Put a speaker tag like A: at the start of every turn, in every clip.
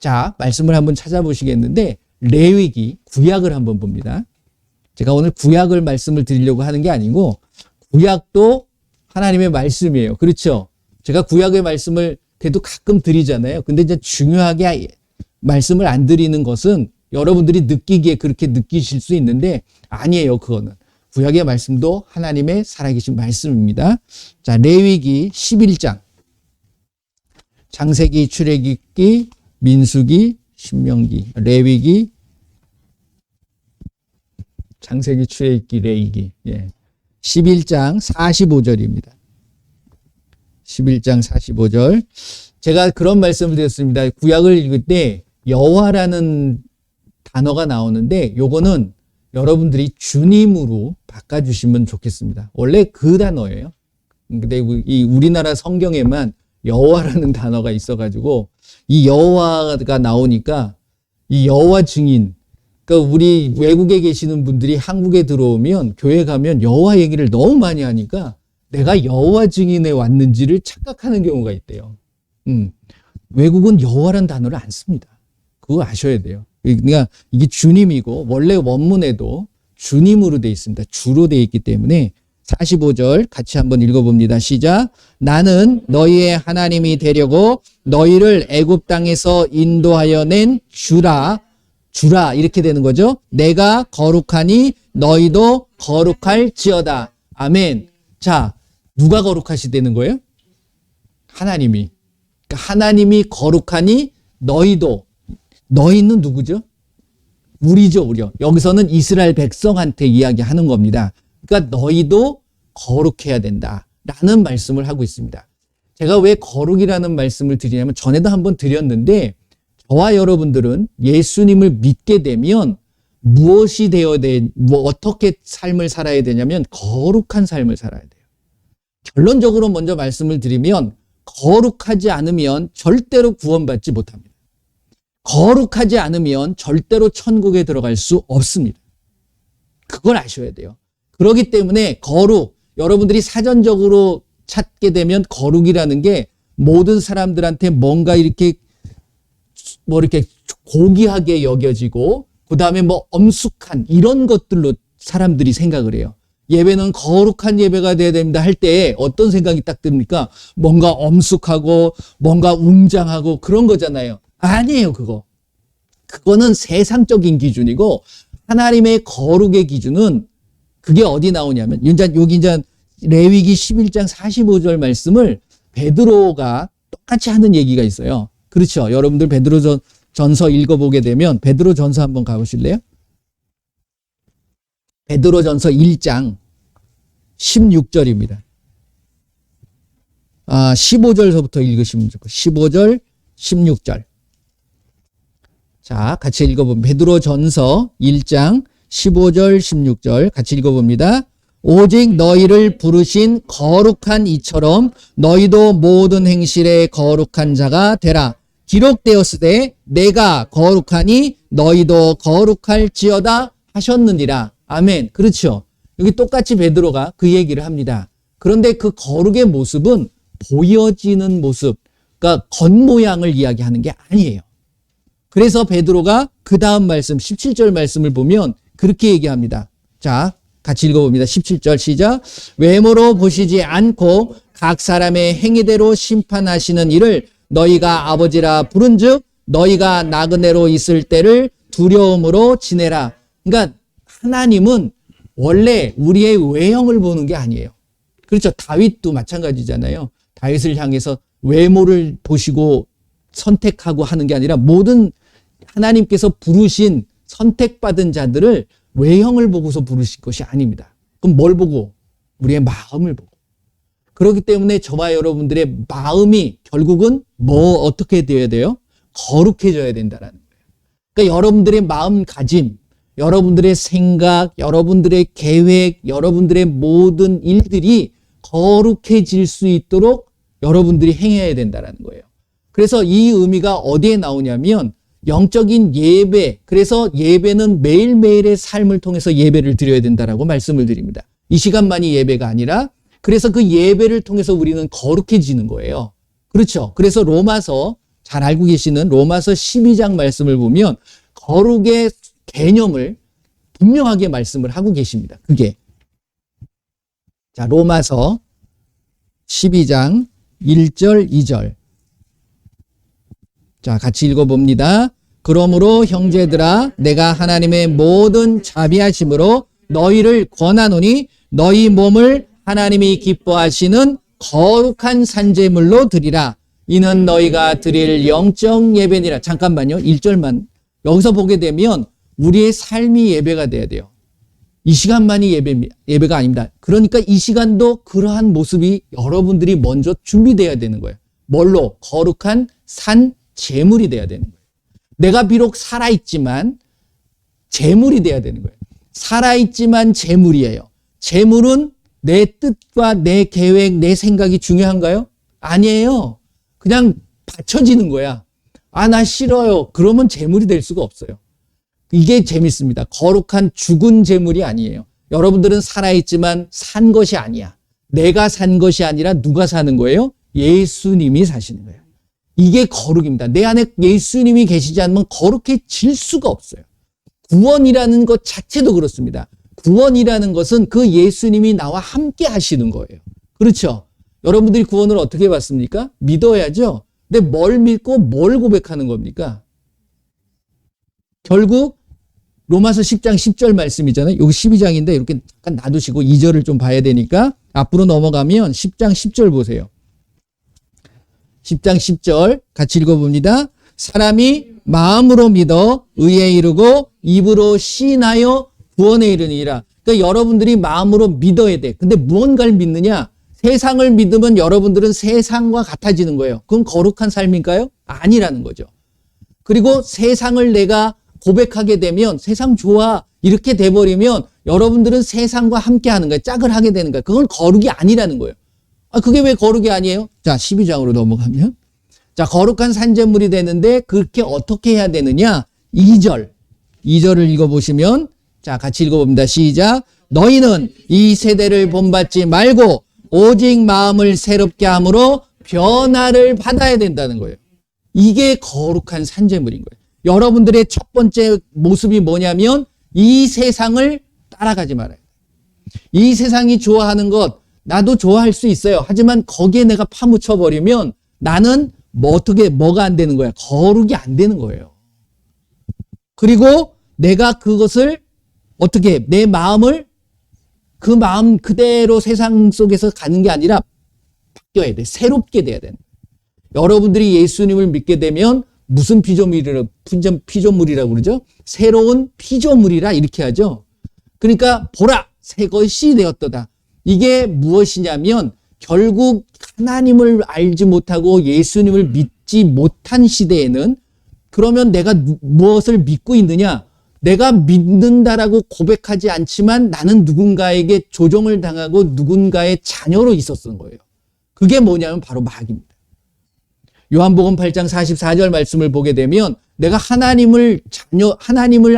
A: 자, 말씀을 한번 찾아보시겠는데 레위기 구약을 한번 봅니다. 제가 오늘 구약을 말씀을 드리려고 하는 게 아니고 구약도 하나님의 말씀이에요. 그렇죠? 제가 구약의 말씀을 그래도 가끔 드리잖아요. 근데 이제 중요하게 말씀을 안 드리는 것은 여러분들이 느끼기에 그렇게 느끼실 수 있는데 아니에요. 그거는. 구약의 말씀도 하나님의 살아계신 말씀입니다. 자, 레위기 11장. 창세기, 출애굽기, 민수기, 신명기, 레위기, 창세기, 출애굽기, 레위기. 예. 11장 45절입니다. 11장 45절. 제가 그런 말씀을 드렸습니다. 구약을 읽을 때 여호와라는 단어가 나오는데 요거는 여러분들이 주님으로 바꿔주시면 좋겠습니다. 원래 그 단어예요. 근데 이 우리나라 성경에만 여호와라는 단어가 있어가지고 이 여호와가 나오니까 이 여호와 증인, 그러니까 우리 외국에 계시는 분들이 한국에 들어오면 교회 가면 여호와 얘기를 너무 많이 하니까 내가 여호와 증인에 왔는지를 착각하는 경우가 있대요. 외국은 여호와라는 단어를 안 씁니다. 그거 아셔야 돼요. 그러니까 이게 주님이고 원래 원문에도 주님으로 되어 있습니다. 주로 되어 있기 때문에 45절 같이 한번 읽어봅니다. 시작. 나는 너희의 하나님이 되려고 너희를 애굽 땅에서 인도하여 낸 주라. 주라 이렇게 되는 거죠. 내가 거룩하니 너희도 거룩할지어다. 아멘. 자, 누가 거룩하시다는 거예요? 하나님이. 그러니까 하나님이 거룩하니 너희도. 너희는 누구죠? 우리죠, 우리요. 여기서는 이스라엘 백성한테 이야기하는 겁니다. 그러니까 너희도 거룩해야 된다라는 말씀을 하고 있습니다. 제가 왜 거룩이라는 말씀을 드리냐면 전에도 한번 드렸는데 저와 여러분들은 예수님을 믿게 되면 무엇이 되어야 돼, 어떻게 삶을 살아야 되냐면 거룩한 삶을 살아야 돼요. 결론적으로 먼저 말씀을 드리면 거룩하지 않으면 절대로 구원받지 못합니다. 거룩하지 않으면 절대로 천국에 들어갈 수 없습니다. 그걸 아셔야 돼요. 그렇기 때문에 거룩, 여러분들이 사전적으로 찾게 되면 거룩이라는 게 모든 사람들한테 뭔가 이렇게 고귀하게 여겨지고 그 다음에 엄숙한 이런 것들로 사람들이 생각을 해요. 예배는 거룩한 예배가 돼야 됩니다 할 때 어떤 생각이 딱 듭니까? 뭔가 엄숙하고 뭔가 웅장하고 그런 거잖아요. 아니에요, 그거. 그거는 세상적인 기준이고 하나님의 거룩의 기준은 그게 어디 나오냐면 여기 이제 레위기 11장 45절 말씀을 베드로가 똑같이 하는 얘기가 있어요. 그렇죠. 여러분들 베드로 전서 읽어보게 되면 베드로 전서 한번 가보실래요? 베드로 전서 1장 16절입니다. 15절서부터 읽으시면 좋고 15절, 16절. 자, 같이 읽어보면 베드로 전서 1장 15절, 16절 같이 읽어봅니다. 오직 너희를 부르신 거룩한 이처럼 너희도 모든 행실에 거룩한 자가 되라. 기록되었으되 내가 거룩하니 너희도 거룩할지어다 하셨느니라. 아멘. 그렇죠. 여기 똑같이 베드로가 그 얘기를 합니다. 그런데 그 거룩의 모습은 보여지는 모습, 그러니까 겉모양을 이야기하는 게 아니에요. 그래서 베드로가 그 다음 말씀 17절 말씀을 보면 그렇게 얘기합니다. 자, 같이 읽어봅니다. 17절 시작. 외모로 보시지 않고 각 사람의 행위대로 심판하시는 이를 너희가 아버지라 부른즉 너희가 나그네로 있을 때를 두려움으로 지내라. 그러니까 하나님은 원래 우리의 외형을 보는 게 아니에요. 그렇죠. 다윗도 마찬가지잖아요. 다윗을 향해서 외모를 보시고 선택하고 하는 게 아니라 모든 하나님께서 부르신 선택받은 자들을 외형을 보고서 부르실 것이 아닙니다. 그럼 뭘 보고? 우리의 마음을 보고. 그렇기 때문에 저와 여러분들의 마음이 결국은 어떻게 되어야 돼요? 거룩해져야 된다는 거예요. 그러니까 여러분들의 마음가짐, 여러분들의 생각, 여러분들의 계획, 여러분들의 모든 일들이 거룩해질 수 있도록 여러분들이 행해야 된다는 거예요. 그래서 이 의미가 어디에 나오냐면 영적인 예배, 그래서 예배는 매일매일의 삶을 통해서 예배를 드려야 된다라고 말씀을 드립니다. 이 시간만이 예배가 아니라 그래서 그 예배를 통해서 우리는 거룩해지는 거예요. 그렇죠. 그래서 로마서 잘 알고 계시는 로마서 12장 말씀을 보면 거룩의 개념을 분명하게 말씀을 하고 계십니다. 그게. 자, 로마서 12장 1절, 2절. 자, 같이 읽어봅니다. 그러므로 형제들아, 내가 하나님의 모든 자비하심으로 너희를 권하노니 너희 몸을 하나님이 기뻐하시는 거룩한 산제물로 드리라. 이는 너희가 드릴 영적 예배니라. 잠깐만요. 1절만. 여기서 보게 되면 우리의 삶이 예배가 돼야 돼요. 이 시간만이 예배가 아닙니다. 그러니까 이 시간도 그러한 모습이 여러분들이 먼저 준비돼야 되는 거예요. 뭘로? 거룩한 산 제물이 돼야 되는 거예요. 내가 비록 살아있지만 제물이 돼야 되는 거예요. 살아있지만 제물이에요. 제물은 내 뜻과 내 계획, 내 생각이 중요한가요? 아니에요. 그냥 받쳐지는 거야. 아, 나 싫어요. 그러면 제물이 될 수가 없어요. 이게 재밌습니다. 거룩한 죽은 제물이 아니에요. 여러분들은 살아있지만 산 것이 아니야. 내가 산 것이 아니라 누가 사는 거예요? 예수님이 사시는 거예요. 이게 거룩입니다. 내 안에 예수님이 계시지 않으면 거룩해질 수가 없어요. 구원이라는 것 자체도 그렇습니다. 구원이라는 것은 그 예수님이 나와 함께 하시는 거예요. 그렇죠? 여러분들이 구원을 어떻게 받습니까? 믿어야죠. 근데 뭘 믿고 뭘 고백하는 겁니까? 결국 로마서 10장 10절 말씀이잖아요. 여기 12장인데 이렇게 잠깐 놔두시고 2절을 좀 봐야 되니까 앞으로 넘어가면 10장 10절 보세요. 10장 10절 같이 읽어봅니다. 사람이 마음으로 믿어 의에 이르고 입으로 시인하여 구원에 이르니라. 그러니까 여러분들이 마음으로 믿어야 돼. 근데 무언가를 믿느냐? 세상을 믿으면 여러분들은 세상과 같아지는 거예요. 그건 거룩한 삶인가요? 아니라는 거죠. 그리고 세상을 내가 고백하게 되면 세상 좋아 이렇게 돼버리면 여러분들은 세상과 함께 하는 거예요. 짝을 하게 되는 거예요. 그건 거룩이 아니라는 거예요. 아, 그게 왜 거룩이 아니에요? 자, 12장으로 넘어가면. 자, 거룩한 산제물이 되는데 그렇게 어떻게 해야 되느냐? 2절을 읽어보시면 자, 같이 읽어봅니다. 시작. 너희는 이 세대를 본받지 말고 오직 마음을 새롭게 함으로 변화를 받아야 된다는 거예요. 이게 거룩한 산제물인 거예요. 여러분들의 첫 번째 모습이 뭐냐면 이 세상을 따라가지 말아요. 이 세상이 좋아하는 것 나도 좋아할 수 있어요. 하지만 거기에 내가 파묻혀버리면 나는 뭐가 안 되는 거야? 거룩이 안 되는 거예요. 그리고 내가 그것을 어떻게 내 마음을 그 마음 그대로 세상 속에서 가는 게 아니라 바뀌어야 돼. 새롭게 돼야 돼. 여러분들이 예수님을 믿게 되면 무슨 피조물이라고 그러죠? 새로운 피조물이라 이렇게 하죠. 그러니까 보라 새 것이 되었도다. 이게 무엇이냐면 결국 하나님을 알지 못하고 예수님을 믿지 못한 시대에는 그러면 내가 무엇을 믿고 있느냐? 내가 믿는다라고 고백하지 않지만 나는 누군가에게 조종을 당하고 누군가의 자녀로 있었던 거예요. 그게 뭐냐면 바로 마귀입니다. 요한복음 8장 44절 말씀을 보게 되면 내가 하나님을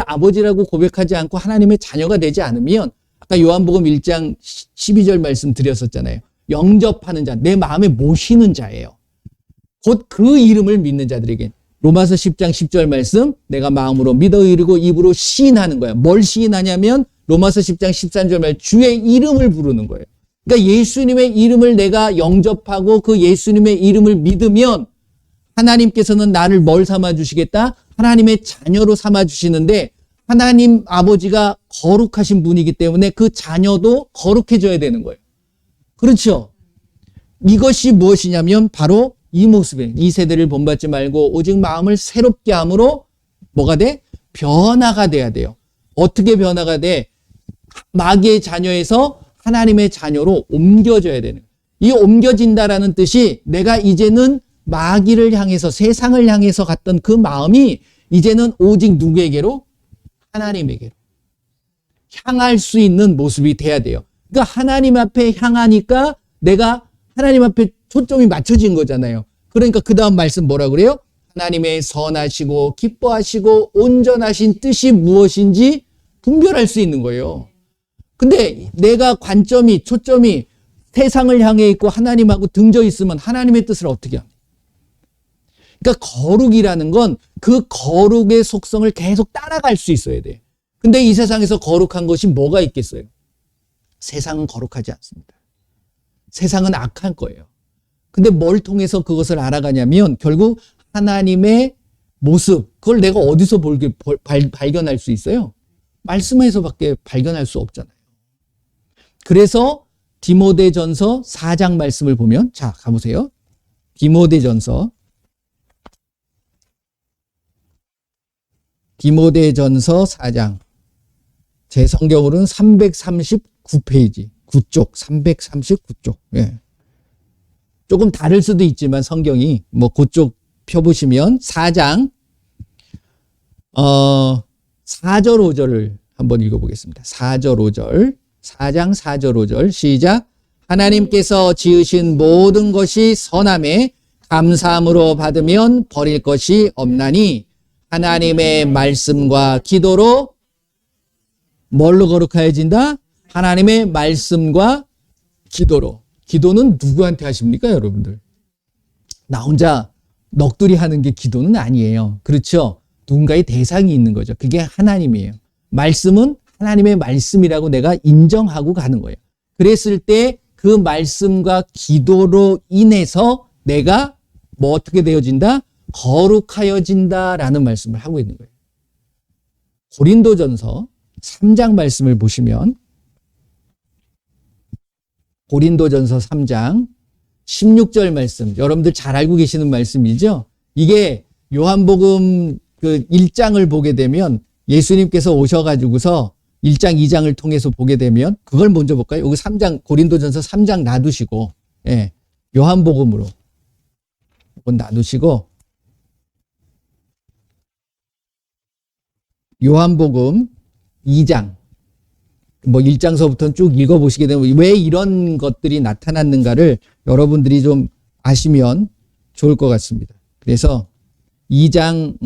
A: 아버지라고 고백하지 않고 하나님의 자녀가 되지 않으면 아까 요한복음 1장 12절 말씀 드렸었잖아요. 영접하는 자, 내 마음에 모시는 자예요. 곧 그 이름을 믿는 자들에게 로마서 10장 10절 말씀 내가 마음으로 믿어 이르고 입으로 시인하는 거야. 뭘 시인하냐면 로마서 10장 13절 말 주의 이름을 부르는 거예요. 그러니까 예수님의 이름을 내가 영접하고 그 예수님의 이름을 믿으면 하나님께서는 나를 뭘 삼아주시겠다? 하나님의 자녀로 삼아주시는데 하나님 아버지가 거룩하신 분이기 때문에 그 자녀도 거룩해져야 되는 거예요. 그렇죠? 이것이 무엇이냐면 바로 이 모습이에요. 이 세대를 본받지 말고 오직 마음을 새롭게 함으로 뭐가 돼? 변화가 돼야 돼요. 어떻게 변화가 돼? 마귀의 자녀에서 하나님의 자녀로 옮겨져야 되는 거예요. 이 옮겨진다라는 뜻이 내가 이제는 마귀를 향해서 세상을 향해서 갔던 그 마음이 이제는 오직 누구에게로? 하나님에게로 향할 수 있는 모습이 돼야 돼요. 그러니까 하나님 앞에 향하니까 내가 하나님 앞에 초점이 맞춰진 거잖아요. 그러니까 그 다음 말씀 뭐라 그래요? 하나님의 선하시고 기뻐하시고 온전하신 뜻이 무엇인지 분별할 수 있는 거예요. 근데 내가 초점이 세상을 향해 있고 하나님하고 등져 있으면 하나님의 뜻을 어떻게 합니까? 그러니까 거룩이라는 건 그 거룩의 속성을 계속 따라갈 수 있어야 돼. 근데 이 세상에서 거룩한 것이 뭐가 있겠어요? 세상은 거룩하지 않습니다. 세상은 악한 거예요. 근데 뭘 통해서 그것을 알아가냐면 결국 하나님의 모습, 그걸 내가 어디서 발견할 수 있어요? 말씀에서밖에 발견할 수 없잖아요. 그래서 디모데전서 4장 말씀을 보면, 자, 가보세요. 디모데전서 4장. 제 성경으로는 339페이지, 9쪽, 339쪽. 예. 조금 다를 수도 있지만 성경이 뭐 그쪽 펴보시면 4장 4절 5절을 한번 읽어보겠습니다. 4절 5절. 4장 4절 5절 시작. 하나님께서 지으신 모든 것이 선함에 감사함으로 받으면 버릴 것이 없나니 하나님의 말씀과 기도로 뭘로 거룩해진다? 하나님의 말씀과 기도로. 기도는 누구한테 하십니까, 여러분들? 나 혼자 넋두리 하는 게 기도는 아니에요. 그렇죠? 누군가의 대상이 있는 거죠. 그게 하나님이에요. 말씀은 하나님의 말씀이라고 내가 인정하고 가는 거예요. 그랬을 때 그 말씀과 기도로 인해서 내가 뭐 어떻게 되어진다? 거룩하여진다라는 말씀을 하고 있는 거예요. 고린도전서 3장 말씀을 보시면 고린도전서 3장 16절 말씀, 여러분들 잘 알고 계시는 말씀이죠? 이게 요한복음 그 1장을 보게 되면 예수님께서 오셔가지고서 1장, 2장을 통해서 보게 되면 그걸 먼저 볼까요? 여기 3장, 고린도전서 3장 놔두시고, 예, 요한복음으로 놔두시고, 요한복음 2장, 뭐 1장서부터는 쭉 읽어보시게 되면 왜 이런 것들이 나타났는가를 여러분들이 좀 아시면 좋을 것 같습니다. 그래서 2장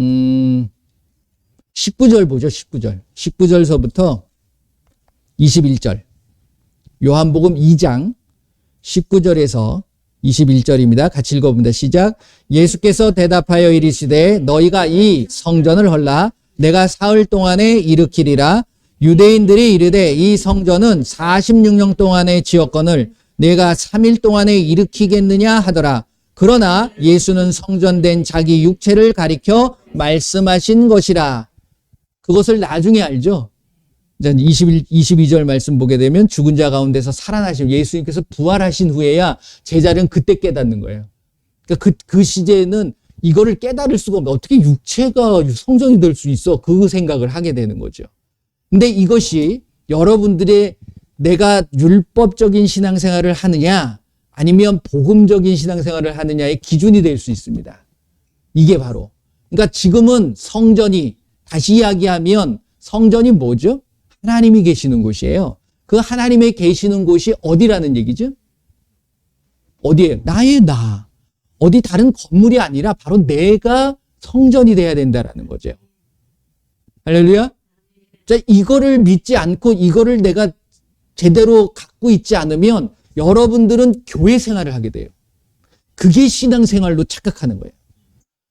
A: 19절 보죠. 19절. 19절서부터 21절. 요한복음 2장 19절에서 21절입니다. 같이 읽어봅니다. 시작. 예수께서 대답하여 이르시되 너희가 이 성전을 헐라 내가 사흘 동안에 일으키리라. 유대인들이 이르되 이 성전은 46년 동안에 지었거늘 내가 3일 동안에 일으키겠느냐 하더라. 그러나 예수는 성전된 자기 육체를 가리켜 말씀하신 것이라. 그것을 나중에 알죠. 22절 말씀 보게 되면 죽은 자 가운데서 살아나신 예수님께서 부활하신 후에야 제자들은 그때 깨닫는 거예요. 그러니까 그 시제는 이거를 깨달을 수가 없는데 어떻게 육체가 성전이 될 수 있어? 그 생각을 하게 되는 거죠. 근데 이것이 여러분들의 내가 율법적인 신앙생활을 하느냐 아니면 복음적인 신앙생활을 하느냐의 기준이 될 수 있습니다. 이게 바로. 그러니까 지금은 성전이 다시 이야기하면 성전이 뭐죠? 하나님이 계시는 곳이에요. 그 하나님이 계시는 곳이 어디라는 얘기죠? 어디예요? 나의 나. 어디 다른 건물이 아니라 바로 내가 성전이 돼야 된다라는 거죠. 할렐루야. 자, 이거를 믿지 않고 이거를 내가 제대로 갖고 있지 않으면 여러분들은 교회 생활을 하게 돼요. 그게 신앙생활로 착각하는 거예요.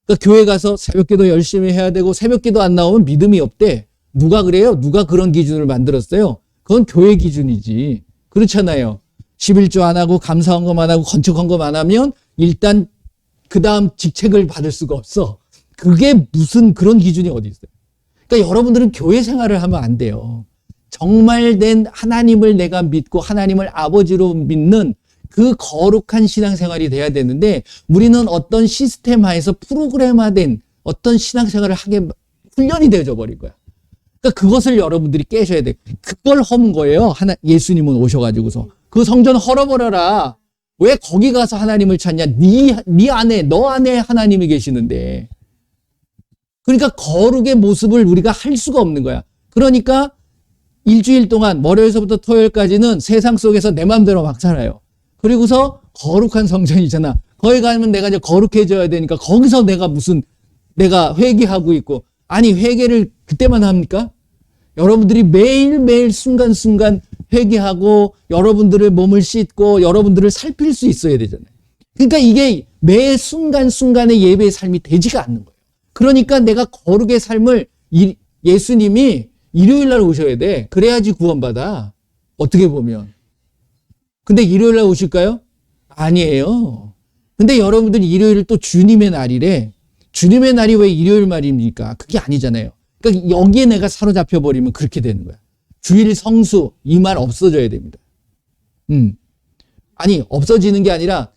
A: 그러니까 교회 가서 새벽기도 열심히 해야 되고 새벽기도 안 나오면 믿음이 없대. 누가 그래요? 누가 그런 기준을 만들었어요? 그건 교회 기준이지. 그렇잖아요. 11조 안 하고 감사헌금 안 하고 건축헌금 안 하면 일단 그 다음 직책을 받을 수가 없어. 그게 무슨 그런 기준이 어디 있어요? 그러니까 여러분들은 교회 생활을 하면 안 돼요. 정말된 하나님을 내가 믿고 하나님을 아버지로 믿는 그 거룩한 신앙생활이 돼야 되는데 우리는 어떤 시스템화에서 프로그램화된 어떤 신앙생활을 하게 훈련이 되어져 버린 거야. 그러니까 그것을 여러분들이 깨셔야 돼. 그걸 허문 거예요. 예수님은 오셔가지고서 그 성전 헐어버려라. 왜 거기 가서 하나님을 찾냐? 네 안에 너 안에 하나님이 계시는데. 그러니까 거룩의 모습을 우리가 할 수가 없는 거야. 그러니까 일주일 동안 월요일서부터 토요일까지는 세상 속에서 내 마음대로 막 살아요. 그리고서 거룩한 성전이잖아. 거기 가면 내가 이제 거룩해져야 되니까 거기서 내가 회개하고 있고. 아니 회개를 그때만 합니까? 여러분들이 매일매일 순간순간 회개하고 여러분들의 몸을 씻고 여러분들을 살필 수 있어야 되잖아요. 그러니까 이게 매 순간순간의 예배의 삶이 되지가 않는 거예요. 그러니까 내가 거룩의 삶을 예수님이 일요일 날 오셔야 돼. 그래야지 구원받아. 어떻게 보면. 근데 일요일 날 오실까요? 아니에요. 근데 여러분들이 일요일을 또 주님의 날이래. 주님의 날이 왜 일요일 말입니까? 그게 아니잖아요. 그러니까 여기에 내가 사로잡혀 버리면 그렇게 되는 거야. 주일 성수 이 말 없어져야 됩니다. 아니 없어지는 게 아니라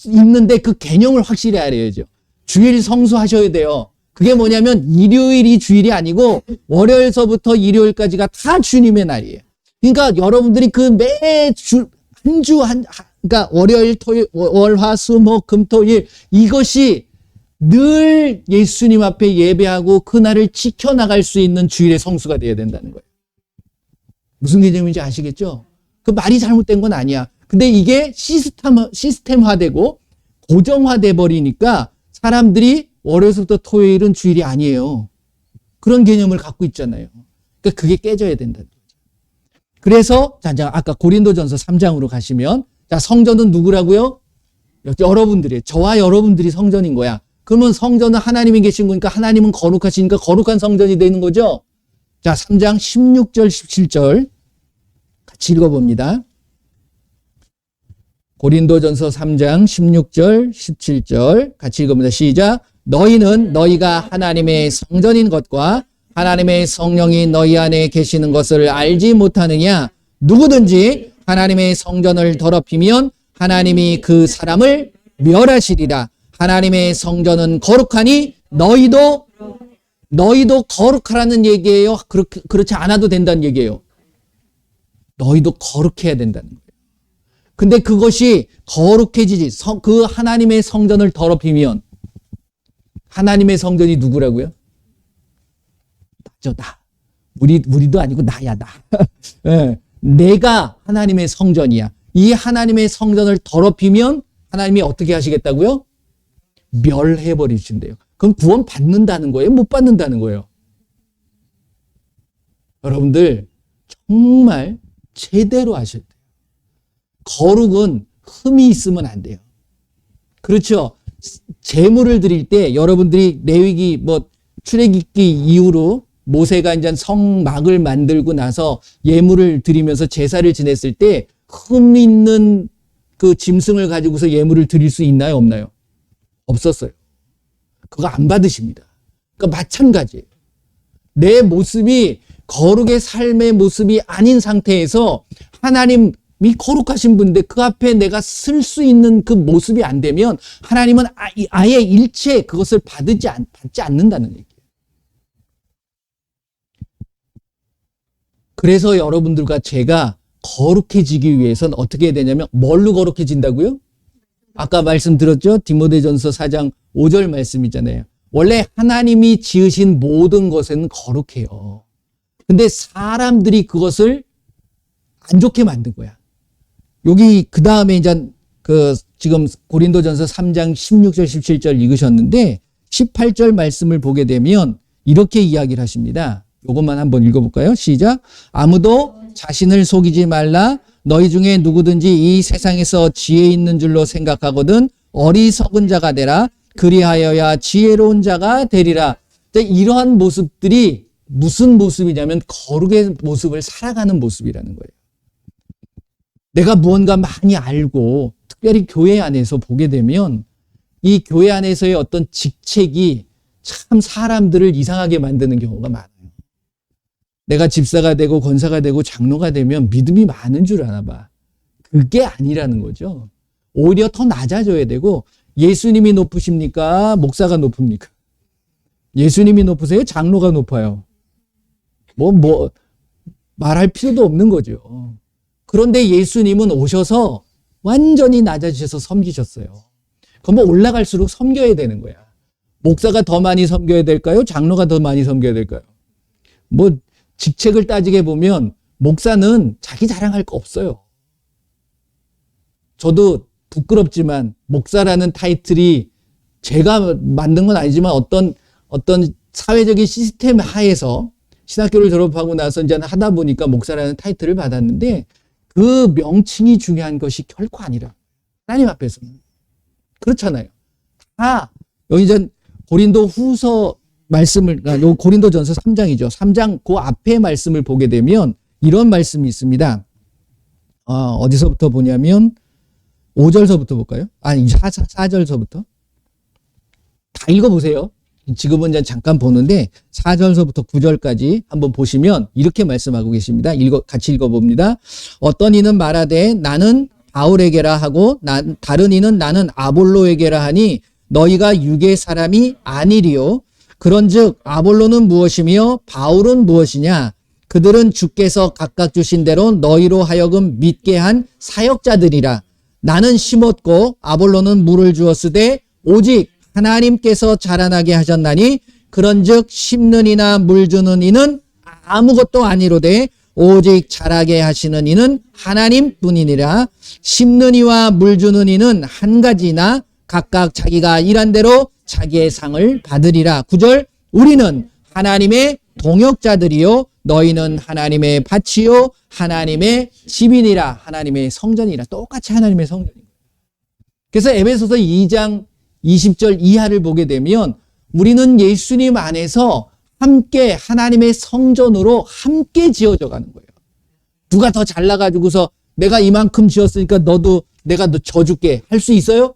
A: 있는데 그 개념을 확실히 알아야죠. 주일 성수하셔야 돼요. 그게 뭐냐면 일요일이 주일이 아니고 월요일서부터 일요일까지가 다 주님의 날이에요. 그러니까 여러분들이 그 매주 그러니까 월요일, 토요일, 월화, 수, 목, 금, 토일 이것이 늘 예수님 앞에 예배하고 그 날을 지켜나갈 수 있는 주일의 성수가 되어야 된다는 거예요. 무슨 개념인지 아시겠죠? 그 말이 잘못된 건 아니야. 근데 이게 시스템화되고 고정화돼 버리니까 사람들이 월요일부터 토요일은 주일이 아니에요. 그런 개념을 갖고 있잖아요. 그러니까 그게 깨져야 된다는 거죠. 그래서 자 아까 고린도전서 3장으로 가시면 자 성전은 누구라고요? 여러분들이 저와 여러분들이 성전인 거야. 그러면 성전은 하나님이 계신 거니까 하나님은 거룩하시니까 거룩한 성전이 되는 거죠. 자 3장 16절 17절 같이 읽어봅니다. 고린도전서 3장 16절 17절 같이 읽어봅니다. 시작. 너희는 너희가 하나님의 성전인 것과 하나님의 성령이 너희 안에 계시는 것을 알지 못하느냐? 누구든지 하나님의 성전을 더럽히면 하나님이 그 사람을 멸하시리라. 하나님의 성전은 거룩하니 너희도 거룩하라는 얘기예요. 그렇지 않아도 된다는 얘기예요. 너희도 거룩해야 된다는 거예요. 근데 그것이 거룩해지지. 그 하나님의 성전을 더럽히면 하나님의 성전이 누구라고요? 나. 우리도 아니고 나야, 나. 네. 내가 하나님의 성전이야. 이 하나님의 성전을 더럽히면 하나님이 어떻게 하시겠다고요? 멸해버리신대요. 그럼 구원 받는다는 거예요? 못 받는다는 거예요? 여러분들 정말 제대로 하셔야 돼요. 거룩은 흠이 있으면 안 돼요. 그렇죠? 제물을 드릴 때 여러분들이 레위기 출애굽기 이후로 모세가 이제 성막을 만들고 나서 예물을 드리면서 제사를 지냈을 때 흠 있는 그 짐승을 가지고서 예물을 드릴 수 있나요? 없나요? 없었어요. 그거 안 받으십니다. 그러니까 마찬가지예요. 내 모습이 거룩의 삶의 모습이 아닌 상태에서 하나님이 거룩하신 분인데 그 앞에 내가 쓸 수 있는 그 모습이 안 되면 하나님은 아예 일체 그것을 받지 않는다는 얘기예요. 그래서 여러분들과 제가 거룩해지기 위해서는 어떻게 해야 되냐면 뭘로 거룩해진다고요? 아까 말씀드렸죠? 디모데전서 4장 5절 말씀이잖아요. 원래 하나님이 지으신 모든 것에는 거룩해요. 근데 사람들이 그것을 안 좋게 만든 거야. 여기 그 다음에 이제 지금 고린도전서 3장 16절 17절 읽으셨는데 18절 말씀을 보게 되면 이렇게 이야기를 하십니다. 이것만 한번 읽어볼까요? 시작. 아무도 자신을 속이지 말라. 너희 중에 누구든지 이 세상에서 지혜 있는 줄로 생각하거든 어리석은 자가 되라. 그리하여야 지혜로운 자가 되리라. 이러한 모습들이 무슨 모습이냐면 거룩의 모습을 살아가는 모습이라는 거예요. 내가 무언가 많이 알고 특별히 교회 안에서 보게 되면 이 교회 안에서의 어떤 직책이 참 사람들을 이상하게 만드는 경우가 많아요. 내가 집사가 되고 권사가 되고 장로가 되면 믿음이 많은 줄 아나 봐. 그게 아니라는 거죠. 오히려 더 낮아져야 되고 예수님이 높으십니까? 목사가 높습니까? 예수님이 높으세요? 장로가 높아요? 말할 필요도 없는 거죠. 그런데 예수님은 오셔서 완전히 낮아지셔서 섬기셨어요. 그럼 올라갈수록 섬겨야 되는 거야. 목사가 더 많이 섬겨야 될까요? 장로가 더 많이 섬겨야 될까요? 직책을 따지게 보면 목사는 자기 자랑할 거 없어요. 저도 부끄럽지만 목사라는 타이틀이 제가 만든 건 아니지만 어떤 사회적인 시스템 하에서 신학교를 졸업하고 나서 이제 하다 보니까 목사라는 타이틀을 받았는데 그 명칭이 중요한 것이 결코 아니라 하나님 앞에서는 그렇잖아요. 다 여기 전 고린도 후서 말씀을, 고린도전서 3장이죠. 3장 그 앞에 말씀을 보게 되면 이런 말씀이 있습니다. 어디서부터 보냐면 5절서부터 볼까요? 아니 4절서부터 다 읽어보세요. 지금은 이제 잠깐 보는데 4절서부터 9절까지 한번 보시면 이렇게 말씀하고 계십니다. 같이 읽어봅니다. 어떤 이는 말하되 나는 바울에게라 하고 다른 이는 나는 아볼로에게라 하니 너희가 육의 사람이 아니리요. 그런즉 아볼로는 무엇이며 바울은 무엇이냐? 그들은 주께서 각각 주신 대로 너희로 하여금 믿게 한 사역자들이라. 나는 심었고 아볼로는 물을 주었으되 오직 하나님께서 자라나게 하셨나니 그런즉 심는 이나 물 주는 이는 아무것도 아니로되 오직 자라게 하시는 이는 하나님뿐이니라. 심는 이와 물 주는 이는 한 가지나 각각 자기가 일한 대로 자기의 상을 받으리라. 9절 우리는 하나님의 동역자들이요 너희는 하나님의 밭이요 하나님의 집이니라. 하나님의 성전이라. 똑같이 하나님의 성전입니다. 그래서 에베소서 2장 20절 이하를 보게 되면 우리는 예수님 안에서 함께 하나님의 성전으로 함께 지어져 가는 거예요. 누가 더 잘나가지고서 내가 이만큼 지었으니까 너도 내가 너 져줄게 할 수 있어요?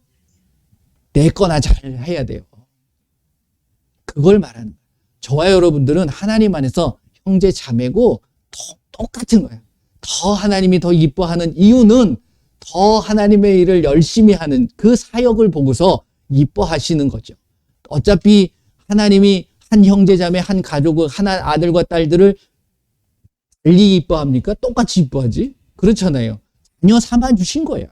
A: 내 거나 잘 해야 돼요. 그걸 말하는 거예요. 저와 여러분들은 하나님 안에서 형제 자매고 똑같은 거예요. 더 하나님이 더 이뻐하는 이유는 더 하나님의 일을 열심히 하는 그 사역을 보고서 이뻐하시는 거죠. 어차피 하나님이 한 형제자매, 한 가족을, 하나 아들과 딸들을 달리 이뻐합니까? 똑같이 이뻐하지? 그렇잖아요. 자녀 삼아 주신 거야.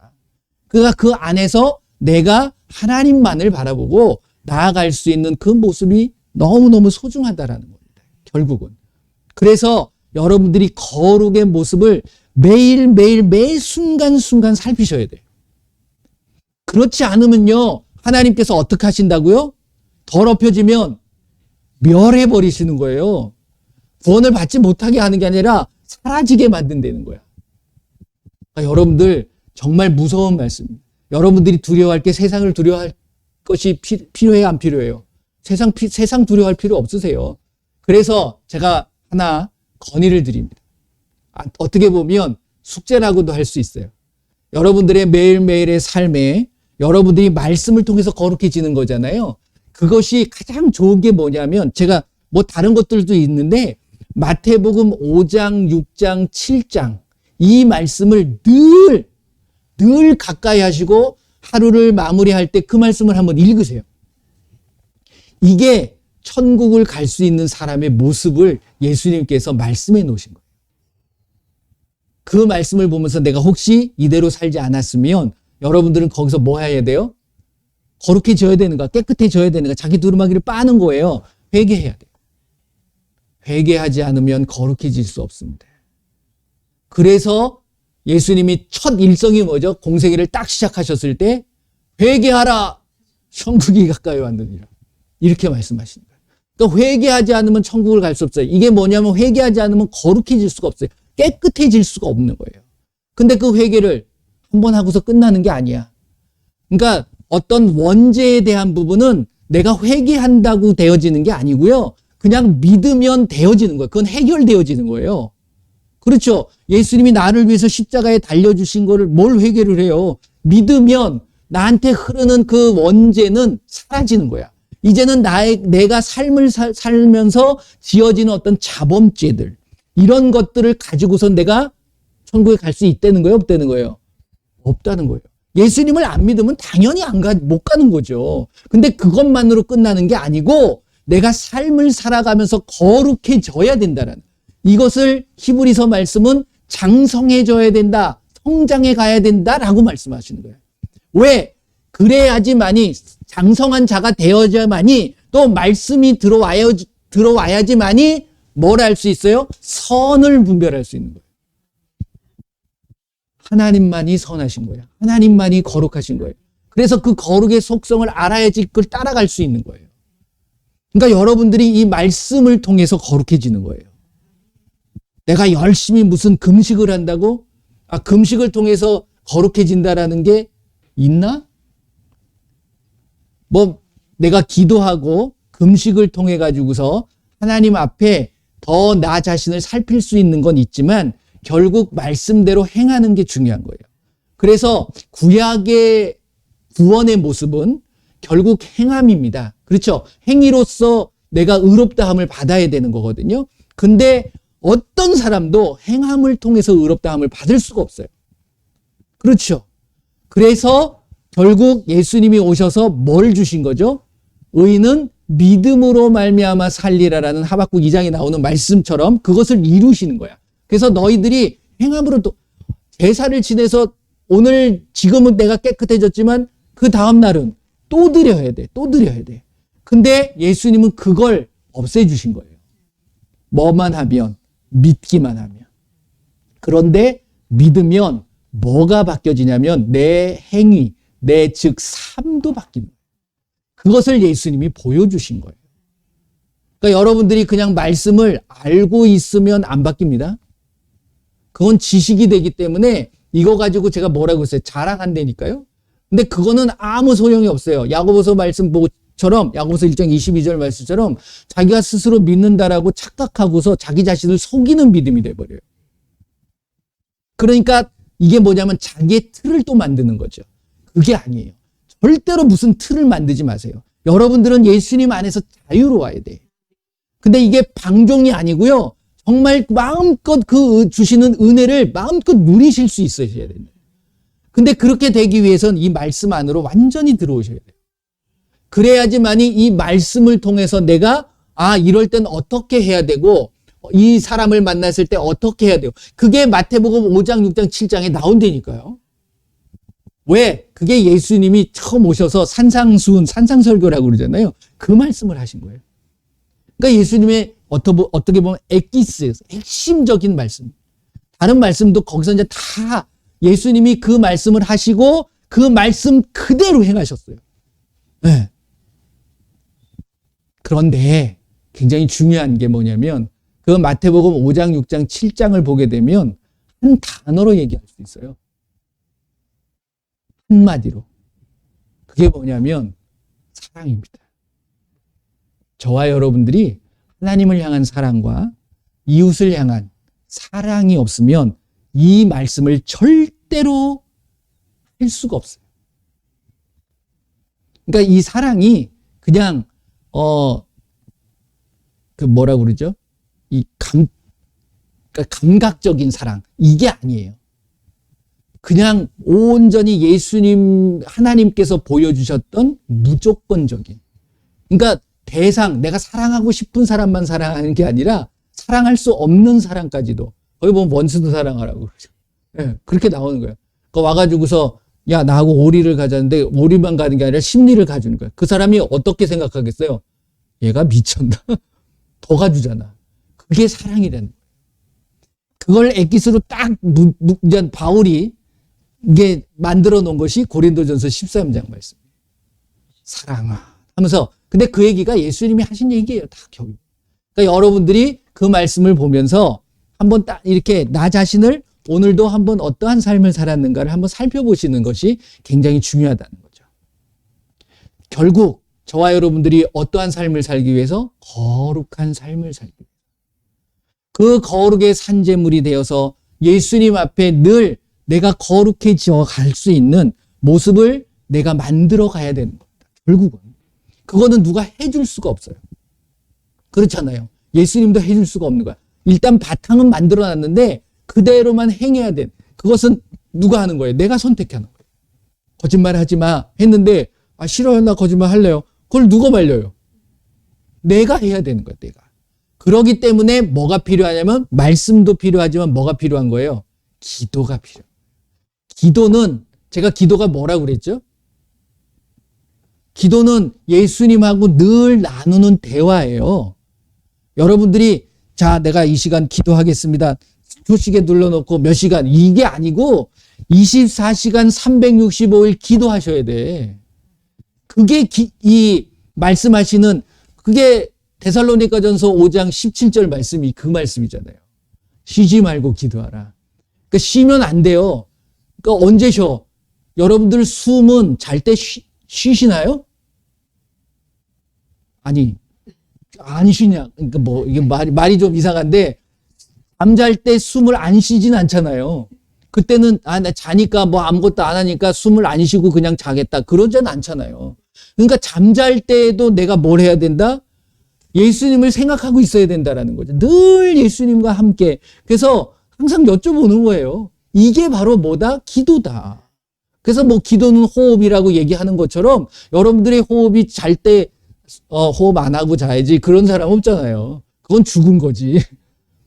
A: 그러니까 그 안에서 내가 하나님만을 바라보고 나아갈 수 있는 그 모습이 너무너무 소중하다라는 겁니다. 결국은. 그래서 여러분들이 거룩의 모습을 매일매일 매 순간순간 살피셔야 돼요. 그렇지 않으면요. 하나님께서 어떻게 하신다고요? 더럽혀지면 멸해버리시는 거예요. 구원을 받지 못하게 하는 게 아니라 사라지게 만든다는 거야. 그러니까 여러분들 정말 무서운 말씀입니다. 여러분들이 두려워할 게 세상을 두려워할 것이 필요해요? 안 필요해요? 세상 두려워할 필요 없으세요. 그래서 제가 하나 건의를 드립니다. 어떻게 보면 숙제라고도 할 수 있어요. 여러분들의 매일매일의 삶에 여러분들이 말씀을 통해서 거룩해지는 거잖아요. 그것이 가장 좋은 게 뭐냐면 제가 뭐 다른 것들도 있는데 마태복음 5장, 6장, 7장 이 말씀을 늘 가까이 하시고 하루를 마무리할 때 그 말씀을 한번 읽으세요. 이게 천국을 갈 수 있는 사람의 모습을 예수님께서 말씀해 놓으신 거예요. 그 말씀을 보면서 내가 혹시 이대로 살지 않았으면 여러분들은 거기서 뭐 해야 돼요? 거룩해져야 되는가? 깨끗해져야 되는가? 자기 두루마기를 빠는 거예요. 회개해야 돼요. 회개하지 않으면 거룩해질 수 없습니다. 그래서 예수님이 첫 일성이 뭐죠? 공생애를 딱 시작하셨을 때 회개하라! 천국이 가까이 왔느니라. 이렇게 말씀하시는 거예요. 그러니까 회개하지 않으면 천국을 갈 수 없어요. 이게 뭐냐면 회개하지 않으면 거룩해질 수가 없어요. 깨끗해질 수가 없는 거예요. 근데 그 회개를 한 번 하고서 끝나는 게 아니야. 그러니까 어떤 원죄에 대한 부분은 내가 회개한다고 되어지는 게 아니고요. 그냥 믿으면 되어지는 거예요. 그건 해결되어지는 거예요. 그렇죠. 예수님이 나를 위해서 십자가에 달려주신 거를 뭘 회개를 해요. 믿으면 나한테 흐르는 그 원죄는 사라지는 거야. 이제는 내가 삶을 살면서 지어지는 어떤 자범죄들, 이런 것들을 가지고서 내가 천국에 갈 수 있다는 거예요? 없다는 거예요? 없다는 거예요. 예수님을 안 믿으면 당연히 못 가는 거죠. 근데 그것만으로 끝나는 게 아니고 내가 삶을 살아가면서 거룩해져야 된다는, 이것을 히브리서 말씀은 장성해져야 된다, 성장해 가야 된다라고 말씀하시는 거예요. 왜? 그래야지만이, 장성한 자가 되어야만이, 또 말씀이 들어와야지만이 뭘 할 수 있어요? 선을 분별할 수 있는 거예요. 하나님만이 선하신 거예요. 하나님만이 거룩하신 거예요. 그래서 그 거룩의 속성을 알아야지 그걸 따라갈 수 있는 거예요. 그러니까 여러분들이 이 말씀을 통해서 거룩해지는 거예요. 내가 열심히 무슨 금식을 한다고? 금식을 통해서 거룩해진다라는 게 있나? 뭐 내가 기도하고 금식을 통해 가지고서 하나님 앞에 더 나 자신을 살필 수 있는 건 있지만 결국 말씀대로 행하는 게 중요한 거예요. 그래서 구약의 구원의 모습은 결국 행함입니다. 그렇죠? 행위로서 내가 의롭다함을 받아야 되는 거거든요. 근데 어떤 사람도 행함을 통해서 의롭다함을 받을 수가 없어요. 그렇죠? 그래서 결국 예수님이 오셔서 뭘 주신 거죠? 의인은 믿음으로 말미암아 살리라라는 하박국 2장에 나오는 말씀처럼 그것을 이루시는 거야. 그래서 너희들이 행함으로 또 제사를 지내서 오늘 지금은 내가 깨끗해졌지만 그 다음 날은 또 드려야 돼. 또 드려야 돼. 근데 예수님은 그걸 없애주신 거예요. 뭐만 하면, 믿기만 하면. 그런데 믿으면 뭐가 바뀌어지냐면 내 행위, 내 즉 삶도 바뀌는 거예요. 그것을 예수님이 보여주신 거예요. 그러니까 여러분들이 그냥 말씀을 알고 있으면 안 바뀝니다. 그건 지식이 되기 때문에 이거 가지고 제가 뭐라고 했어요? 자랑한다니까요. 근데 그거는 아무 소용이 없어요. 야고보서 말씀 보고처럼 야고보서 1장 22절 말씀처럼 자기가 스스로 믿는다라고 착각하고서 자기 자신을 속이는 믿음이 돼버려요. 그러니까 이게 뭐냐면 자기의 틀을 또 만드는 거죠. 그게 아니에요. 절대로 무슨 틀을 만들지 마세요. 여러분들은 예수님 안에서 자유로워야 돼. 근데 이게 방종이 아니고요. 정말 마음껏 그 주시는 은혜를 마음껏 누리실 수 있으셔야 됩니다. 근데 그렇게 되기 위해서는 이 말씀 안으로 완전히 들어오셔야 돼요. 그래야지만이 이 말씀을 통해서 내가 이럴 땐 어떻게 해야 되고 이 사람을 만났을 때 어떻게 해야 돼요. 그게 마태복음 5장, 6장, 7장에 나온다니까요. 왜? 그게 예수님이 처음 오셔서 산상수훈, 산상설교라고 그러잖아요. 그 말씀을 하신 거예요. 그러니까 예수님의 어떻게 보면 엑기스, 핵심적인 말씀. 다른 말씀도 거기서 이제 다 예수님이 그 말씀을 하시고 그 말씀 그대로 행하셨어요. 네. 그런데 굉장히 중요한 게 뭐냐면 그 마태복음 5장, 6장, 7장을 보게 되면 한 단어로 얘기할 수 있어요. 한마디로. 그게 뭐냐면 사랑입니다. 저와 여러분들이 하나님을 향한 사랑과 이웃을 향한 사랑이 없으면 이 말씀을 절대로 할 수가 없어요. 그러니까 이 사랑이 그냥 그 뭐라고 그러죠? 그러니까 감각적인 사랑 이게 아니에요. 그냥 온전히 예수님 하나님께서 보여주셨던 무조건적인. 그러니까 대상 내가 사랑하고 싶은 사람만 사랑하는 게 아니라 사랑할 수 없는 사랑까지도. 거기 보면 원수도 사랑하라고 그러죠. 네, 그렇게 나오는 거예요. 그 와가지고서 야 나하고 오리를 가자는데 오리만 가는 게 아니라 심리를 가주는 거예요. 그 사람이 어떻게 생각하겠어요? 얘가 미쳤나? 더 가주잖아. 그게 사랑이라는 거예요. 그걸 엑기스로 딱 바울이 이게 만들어 놓은 것이 고린도전서 13장 말씀. 사랑아 하면서 근데 그 얘기가 예수님이 하신 얘기예요. 다 결국. 그러니까 여러분들이 그 말씀을 보면서 한번 딱 이렇게 나 자신을 오늘도 한번 어떠한 삶을 살았는가를 한번 살펴보시는 것이 굉장히 중요하다는 거죠. 결국 저와 여러분들이 어떠한 삶을 살기 위해서 거룩한 삶을 살기 위해서 그 거룩의 산재물이 되어서 예수님 앞에 늘 내가 거룩해져 갈 수 있는 모습을 내가 만들어 가야 되는 겁니다. 결국은. 그거는 누가 해줄 수가 없어요. 그렇잖아요. 예수님도 해줄 수가 없는 거야. 일단 바탕은 만들어 놨는데 그대로만 행해야 돼. 그것은 누가 하는 거예요? 내가 선택하는 거예요. 거짓말 하지 마 했는데 싫어요. 나 거짓말 할래요. 그걸 누가 말려요? 내가 해야 되는 거야. 내가. 그러기 때문에 뭐가 필요하냐면 말씀도 필요하지만 뭐가 필요한 거예요? 기도가 필요해요. 기도는 제가 기도가 뭐라고 그랬죠? 기도는 예수님하고 늘 나누는 대화예요. 여러분들이 자 내가 이 시간 기도하겠습니다. 표시계 눌러놓고 몇 시간 이게 아니고 24시간 365일 기도하셔야 돼. 그게 이 말씀하시는 그게 데살로니가전서 5장 17절 말씀이 그 말씀이잖아요. 쉬지 말고 기도하라. 그러니까 쉬면 안 돼요. 그러니까 언제 쉬어? 여러분들 숨은 잘 때 쉬시나요? 아니, 안 쉬냐. 그러니까 뭐, 이게 말이 좀 이상한데, 잠잘 때 숨을 안 쉬진 않잖아요. 그때는, 나 자니까 뭐 아무것도 안 하니까 숨을 안 쉬고 그냥 자겠다. 그러진 않잖아요. 그러니까 잠잘 때에도 내가 뭘 해야 된다? 예수님을 생각하고 있어야 된다라는 거죠. 늘 예수님과 함께. 그래서 항상 여쭤보는 거예요. 이게 바로 뭐다? 기도다. 그래서 뭐 기도는 호흡이라고 얘기하는 것처럼 여러분들의 호흡이 잘 때 호흡 안 하고 자야지 그런 사람 없잖아요. 그건 죽은 거지.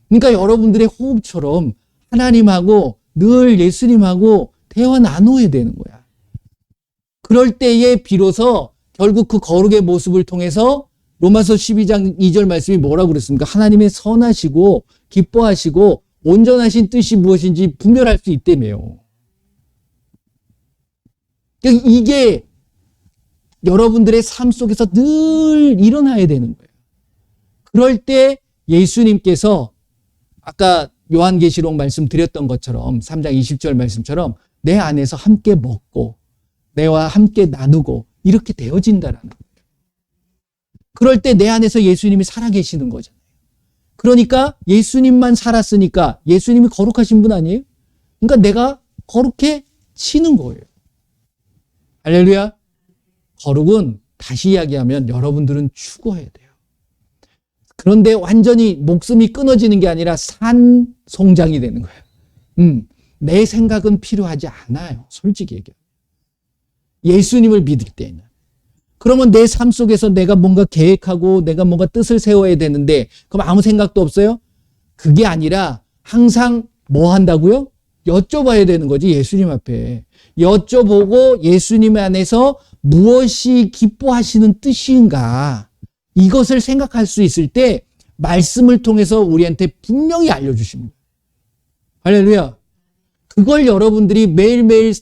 A: 그러니까 여러분들의 호흡처럼 하나님하고 늘 예수님하고 대화 나눠야 되는 거야. 그럴 때에 비로소 결국 그 거룩의 모습을 통해서 로마서 12장 2절 말씀이 뭐라고 그랬습니까? 하나님의 선하시고 기뻐하시고 온전하신 뜻이 무엇인지 분별할 수 있다며요. 이게 여러분들의 삶 속에서 늘 일어나야 되는 거예요. 그럴 때 예수님께서 아까 요한계시록 말씀드렸던 것처럼 3장 20절 말씀처럼 내 안에서 함께 먹고 내와 함께 나누고 이렇게 되어진다라는 거예요. 그럴 때 내 안에서 예수님이 살아계시는 거잖아요. 그러니까 예수님만 살았으니까 예수님이 거룩하신 분 아니에요? 그러니까 내가 거룩해지는 거예요. 할렐루야. 거룩은 다시 이야기하면 여러분들은 추구해야 돼요. 그런데 완전히 목숨이 끊어지는 게 아니라 산송장이 되는 거예요. 내 생각은 필요하지 않아요. 솔직히 얘기해요. 예수님을 믿을 때는. 그러면 내 삶 속에서 내가 뭔가 계획하고 내가 뭔가 뜻을 세워야 되는데 그럼 아무 생각도 없어요? 그게 아니라 항상 뭐 한다고요? 여쭤봐야 되는 거지, 예수님 앞에. 여쭤보고 예수님 안에서 무엇이 기뻐하시는 뜻인가 이것을 생각할 수 있을 때 말씀을 통해서 우리한테 분명히 알려주십니다. 할렐루야. 그걸 여러분들이 매일매일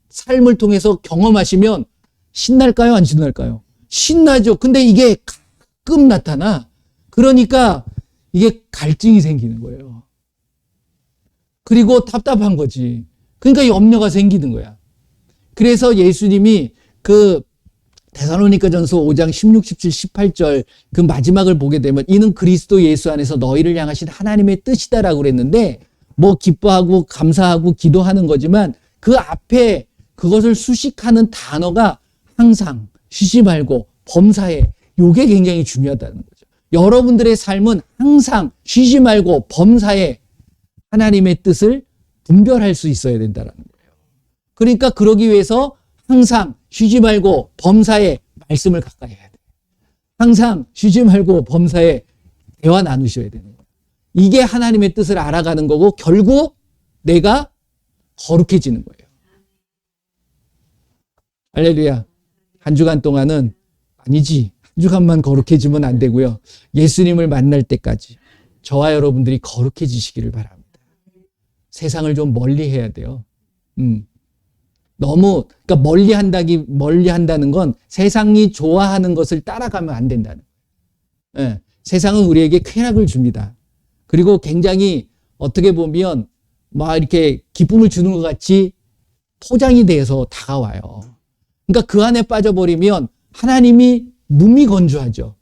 A: 삶을 통해서 경험하시면 신날까요? 안 신날까요? 신나죠. 근데 이게 가끔 나타나. 그러니까 이게 갈증이 생기는 거예요. 그리고 답답한 거지. 그러니까 염려가 생기는 거야. 그래서 예수님이 그 데살로니가전서 5장 16, 17, 18절 그 마지막을 보게 되면 이는 그리스도 예수 안에서 너희를 향하신 하나님의 뜻이다라고 그랬는데 뭐 기뻐하고 감사하고 기도하는 거지만 그 앞에 그것을 수식하는 단어가 항상 쉬지 말고 범사에 요게 굉장히 중요하다는 거죠. 여러분들의 삶은 항상 쉬지 말고 범사에 하나님의 뜻을 분별할 수 있어야 된다는 거예요. 그러니까 그러기 위해서 항상 쉬지 말고 범사에 말씀을 가까이 해야 돼요. 항상 쉬지 말고 범사에 대화 나누셔야 되는 거예요. 이게 하나님의 뜻을 알아가는 거고 결국 내가 거룩해지는 거예요. 할렐루야. 한 주간 동안은 아니지. 한 주간만 거룩해지면 안 되고요. 예수님을 만날 때까지 저와 여러분들이 거룩해지시기를 바랍니다. 세상을 좀 멀리 해야 돼요. 너무, 그러니까 멀리 한다는 건 세상이 좋아하는 것을 따라가면 안 된다는 거예요. 예, 세상은 우리에게 쾌락을 줍니다. 그리고 굉장히 어떻게 보면 막 이렇게 기쁨을 주는 것 같이 포장이 돼서 다가와요. 그러니까 그 안에 빠져버리면 하나님이 무미건조하죠.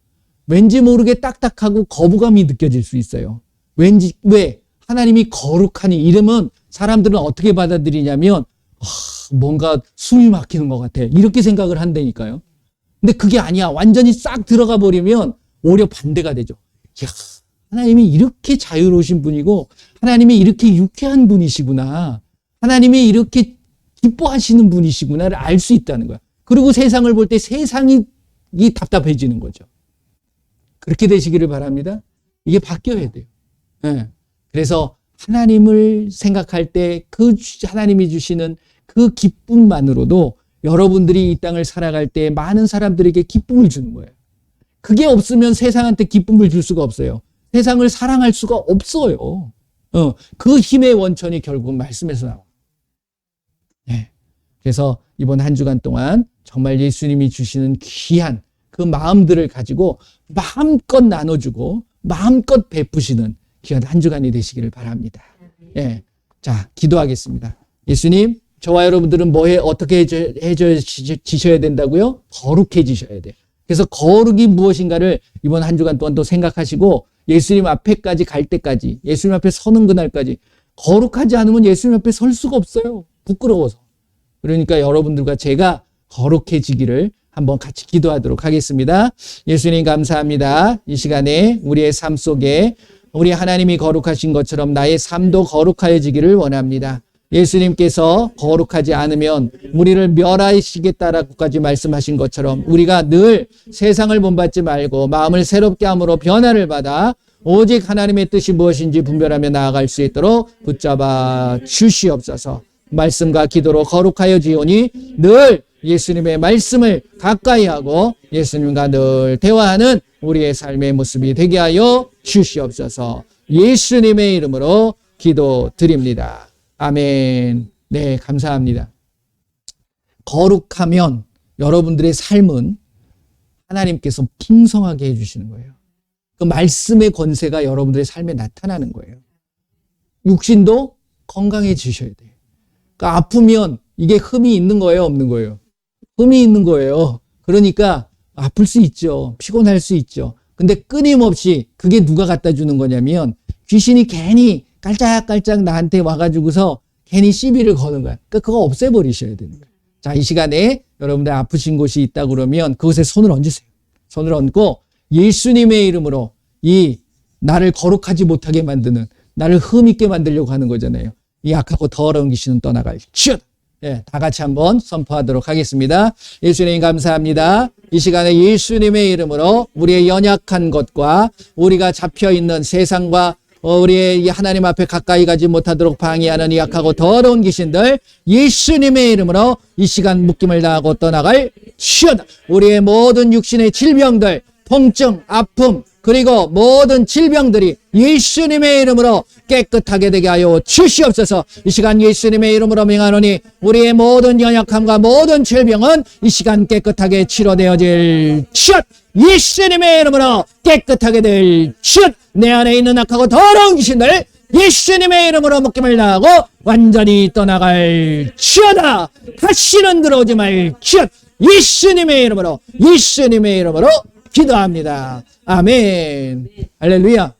A: 왠지 모르게 딱딱하고 거부감이 느껴질 수 있어요. 왜? 하나님이 거룩하니 이러면 사람들은 어떻게 받아들이냐면 뭔가 숨이 막히는 것 같아. 이렇게 생각을 한다니까요. 근데 그게 아니야. 완전히 싹 들어가 버리면 오히려 반대가 되죠. 이야, 하나님이 이렇게 자유로우신 분이고 하나님이 이렇게 유쾌한 분이시구나. 하나님이 이렇게 기뻐하시는 분이시구나를 알 수 있다는 거야. 그리고 세상을 볼 때 세상이 답답해지는 거죠. 그렇게 되시기를 바랍니다. 이게 바뀌어야 돼요. 네. 그래서 하나님을 생각할 때 그 하나님이 주시는 그 기쁨만으로도 여러분들이 이 땅을 살아갈 때 많은 사람들에게 기쁨을 주는 거예요. 그게 없으면 세상한테 기쁨을 줄 수가 없어요. 세상을 사랑할 수가 없어요. 그 힘의 원천이 결국은 말씀에서 나와요. 네. 그래서 이번 한 주간 동안 정말 예수님이 주시는 귀한 그 마음들을 가지고 마음껏 나눠주고 마음껏 베푸시는 귀한 한 주간이 되시기를 바랍니다. 예. 자, 기도하겠습니다. 예수님, 저와 여러분들은 어떻게 해주셔야 된다고요? 거룩해지셔야 돼요. 그래서 거룩이 무엇인가를 이번 한 주간 동안 또 생각하시고 예수님 앞에까지 갈 때까지, 예수님 앞에 서는 그날까지 거룩하지 않으면 예수님 앞에 설 수가 없어요. 부끄러워서. 그러니까 여러분들과 제가 거룩해지기를 한번 같이 기도하도록 하겠습니다. 예수님 감사합니다. 이 시간에 우리의 삶 속에 우리 하나님이 거룩하신 것처럼 나의 삶도 거룩하여지기를 원합니다. 예수님께서 거룩하지 않으면 우리를 멸하시겠다라고까지 말씀하신 것처럼 우리가 늘 세상을 본받지 말고 마음을 새롭게 함으로 변화를 받아 오직 하나님의 뜻이 무엇인지 분별하며 나아갈 수 있도록 붙잡아 주시옵소서. 말씀과 기도로 거룩하여지오니 늘 예수님의 말씀을 가까이 하고 예수님과 늘 대화하는 우리의 삶의 모습이 되게 하여 주시옵소서. 예수님의 이름으로 기도드립니다. 아멘. 네, 감사합니다. 거룩하면 여러분들의 삶은 하나님께서 풍성하게 해주시는 거예요. 그 말씀의 권세가 여러분들의 삶에 나타나는 거예요. 육신도 건강해지셔야 돼요. 그러니까 아프면 이게 흠이 있는 거예요, 없는 거예요? 흠이 있는 거예요. 그러니까 아플 수 있죠. 피곤할 수 있죠. 근데 끊임없이 그게 누가 갖다 주는 거냐면 귀신이 괜히 깔짝깔짝 나한테 와가지고서 괜히 시비를 거는 거야. 그러니까 그거 없애버리셔야 되는 거예요. 자, 이 시간에 여러분들 아프신 곳이 있다 그러면 그곳에 손을 얹으세요. 손을 얹고 예수님의 이름으로 이 나를 거룩하지 못하게 만드는, 나를 흠있게 만들려고 하는 거잖아요. 이 악하고 더러운 귀신은 떠나갈지어다. 예, 다 같이 한번 선포하도록 하겠습니다. 예수님 감사합니다. 이 시간에 예수님의 이름으로 우리의 연약한 것과 우리가 잡혀있는 세상과 우리의 하나님 앞에 가까이 가지 못하도록 방해하는 이 악하고 더러운 귀신들 예수님의 이름으로 이 시간 묶임을 당하고 떠나갈지어다. 우리의 모든 육신의 질병들, 통증, 아픔, 그리고 모든 질병들이 예수님의 이름으로 깨끗하게 되게 하여 주시옵소서. 이 시간 예수님의 이름으로 명하노니 우리의 모든 연약함과 모든 질병은 이 시간 깨끗하게 치료되어질 것. 예수님의 이름으로 깨끗하게 될 것. 내 안에 있는 악하고 더러운 귀신들 예수님의 이름으로 묶임을 당하고 완전히 떠나갈 지어다. 다시는 들어오지 말 것. 예수님의 이름으로 기도합니다. 아멘. 할렐루야.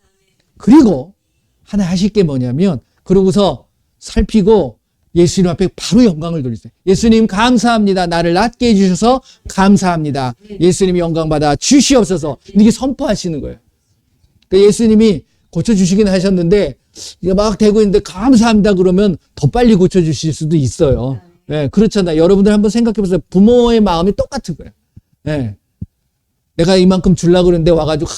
A: 그리고 하나 하실 게 뭐냐면 그러고서 살피고 예수님 앞에 바로 영광을 돌리세요. 예수님 감사합니다. 나를 낫게 해주셔서 감사합니다. 예수님 영광 받아 주시옵소서. 이게 선포하시는 거예요. 그러니까 예수님이 고쳐주시긴 하셨는데 이게 막 되고 있는데 감사합니다 그러면 더 빨리 고쳐주실 수도 있어요. 네, 그렇잖아요. 여러분들 한번 생각해 보세요. 부모의 마음이 똑같은 거예요. 네. 내가 이만큼 주려고 그랬는데 와가지고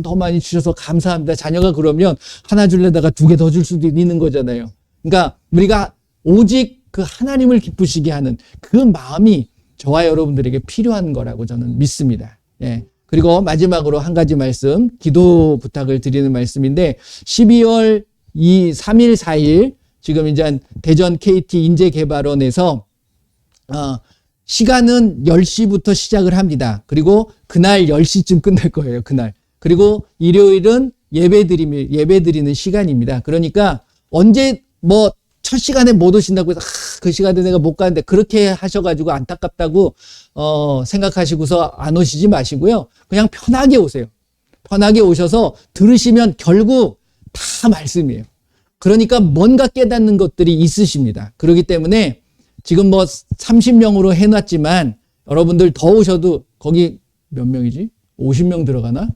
A: 더 많이 주셔서 감사합니다. 자녀가 그러면 하나 줄래다가 두 개 더 줄 수도 있는 거잖아요. 그러니까 우리가 오직 그 하나님을 기쁘시게 하는 그 마음이 저와 여러분들에게 필요한 거라고 저는 믿습니다. 예. 그리고 마지막으로 한 가지 말씀, 기도 부탁을 드리는 말씀인데 12월 3일, 4일 지금 이제 대전 KT 인재개발원에서 시간은 10시부터 시작을 합니다. 그리고 그날 10시쯤 끝날 거예요. 그날. 그리고 일요일은 예배 드리는 시간입니다. 그러니까 언제 첫 시간에 못 오신다고 해서 그 시간에 내가 못 가는데 그렇게 하셔가지고 안타깝다고 생각하시고서 안 오시지 마시고요. 그냥 편하게 오세요. 편하게 오셔서 들으시면 결국 다 말씀이에요. 그러니까 뭔가 깨닫는 것들이 있으십니다. 그렇기 때문에 지금 30명으로 해놨지만 여러분들 더 오셔도 거기 몇 명이지? 50명 들어가나?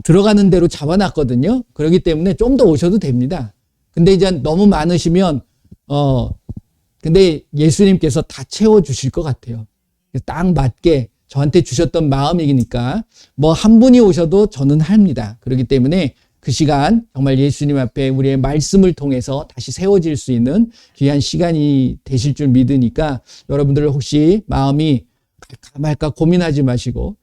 A: 들어가는 대로 잡아놨거든요. 그렇기 때문에 좀 더 오셔도 됩니다. 근데 이제 너무 많으시면 근데 예수님께서 다 채워주실 것 같아요. 딱 맞게 저한테 주셨던 마음이니까 한 분이 오셔도 저는 합니다. 그렇기 때문에 그 시간 정말 예수님 앞에 우리의 말씀을 통해서 다시 세워질 수 있는 귀한 시간이 되실 줄 믿으니까 여러분들 혹시 마음이 갈까 말까 고민하지 마시고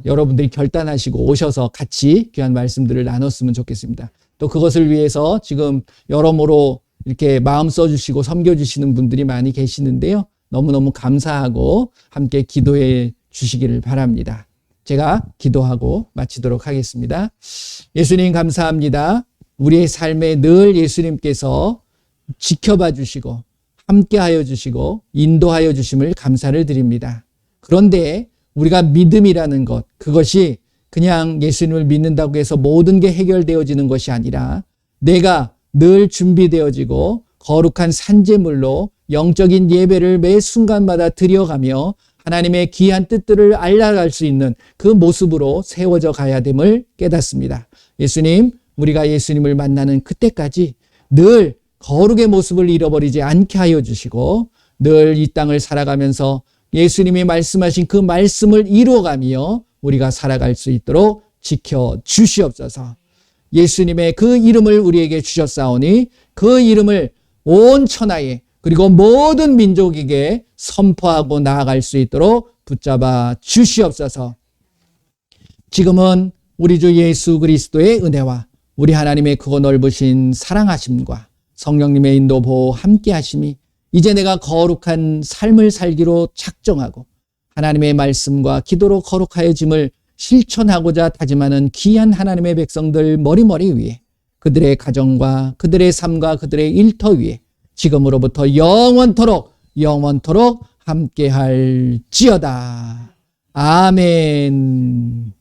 A: 여러분들이 결단하시고 오셔서 같이 귀한 말씀들을 나눴으면 좋겠습니다. 또 그것을 위해서 지금 여러모로 이렇게 마음 써주시고 섬겨주시는 분들이 많이 계시는데요. 너무너무 감사하고 함께 기도해 주시기를 바랍니다. 제가 기도하고 마치도록 하겠습니다. 예수님 감사합니다. 우리의 삶에 늘 예수님께서 지켜봐 주시고 함께하여 주시고 인도하여 주심을 감사를 드립니다. 그런데 우리가 믿음이라는 것, 그것이 그냥 예수님을 믿는다고 해서 모든 게 해결되어지는 것이 아니라 내가 늘 준비되어지고 거룩한 산제물로 영적인 예배를 매 순간마다 드려가며 하나님의 귀한 뜻들을 알아갈 수 있는 그 모습으로 세워져 가야 됨을 깨닫습니다. 예수님, 우리가 예수님을 만나는 그때까지 늘 거룩의 모습을 잃어버리지 않게 하여 주시고 늘 이 땅을 살아가면서 예수님이 말씀하신 그 말씀을 이루어가며 우리가 살아갈 수 있도록 지켜 주시옵소서. 예수님의 그 이름을 우리에게 주셨사오니 그 이름을 온 천하에 그리고 모든 민족에게 선포하고 나아갈 수 있도록 붙잡아 주시옵소서. 지금은 우리 주 예수 그리스도의 은혜와 우리 하나님의 크고 넓으신 사랑하심과 성령님의 인도 보호 함께 하심이 이제 내가 거룩한 삶을 살기로 작정하고 하나님의 말씀과 기도로 거룩하여짐을 실천하고자 다짐하는 귀한 하나님의 백성들 머리머리 위에 그들의 가정과 그들의 삶과 그들의 일터 위에 지금으로부터 영원토록 함께할지어다. 아멘.